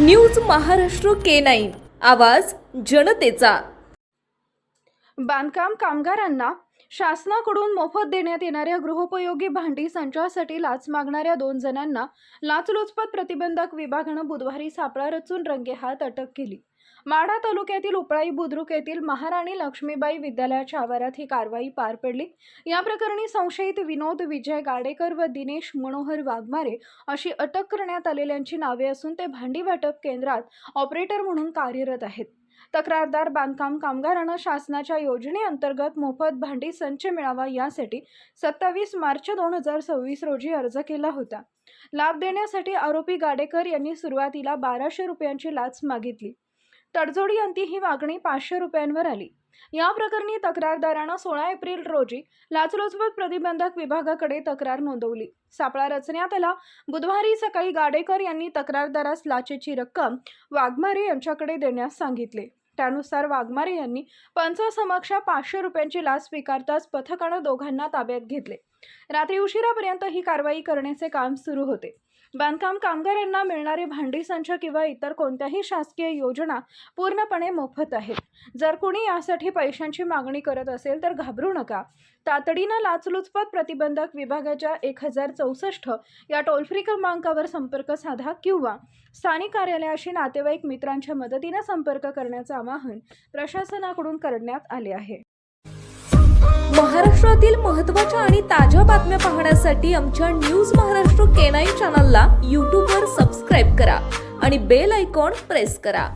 News Maharashtra K9 आवाज जनतेचा। बांधकाम कामगारांना शासनाकडून मोफत देण्यात येणाऱ्या गृहोपयोगी भांडी संचासाठी लाच मागणाऱ्या 2 जणांना लाचलुचपत प्रतिबंधक विभागानं बुधवारी सापळा रचून रंगेहात अटक केली। माढा तालुक्यातील उपळाई बुद्रुक येथील महाराणी लक्ष्मीबाई विद्यालयाच्या आवारात ही कारवाई पार पडली। या प्रकरणी संशयित विनोद विजय गाडेकर व दिनेश मनोहर वाघमारे अशी अटक करण्यात आलेल्यांची नावे असून ते भांडी वाटप केंद्रात ऑपरेटर म्हणून कार्यरत आहेत। तक्रारदार बांधकाम कामगारांना शासनाच्या योजनेअंतर्गत मोफत भांडी संच मिळावा यासाठी 27 मार्च 2026 रोजी अर्ज केला होता। लाभ देण्यासाठी आरोपी गाडेकर यांनी सुरुवातीला 1200 रुपयांची लाच मागितली। तडजोडी अंती ही मागणी 500 रुपयांवर आली। या प्रकरणी तक्रारदारानं 16 एप्रिल रोजी लाचलुचपत प्रतिबंधक विभागाकडे तक्रार नोंदवली। सापळा रचण्यात आला। बुधवारी सकाळी गाडेकर यांनी तक्रारदारास लाचेची रक्कम वाघमारे यांच्याकडे देण्यास सांगितले। त्यानुसार वाघमारे यांनी पंचासमक्ष 500 रुपयांची लाच स्वीकारताच पथकानं दोघांना ताब्यात घेतले। रात्री उशिरापर्यंत ही कारवाई करण्याचे काम सुरू होते। बांधकाम कामगारांना मिळणारे भांडी संच किंवा इतर कोणत्याही शासकीय योजना पूर्णपणे मोफत आहेत। जर कोणी यासाठी पैशांची मागणी करत असेल तर घाबरू नका। तातडीनं लाचलुचपत प्रतिबंधक विभागाच्या 1064 या टोल फ्री क्रमांकावर संपर्क साधा किंवा स्थानिक कार्यालयाशी नातेवाईक मित्रांच्या मदतीने संपर्क करण्याचे आवाहन प्रशासनाकडून करण्यात आले आहे। महाराष्ट्रातील महत्त्वाच्या आणि ताज्या बातम्या पाहण्यासाठी आमच्या न्यूज महाराष्ट्र K9 चॅनलला YouTube वर सबस्क्राइब करा आणि बेल आयकॉन प्रेस करा।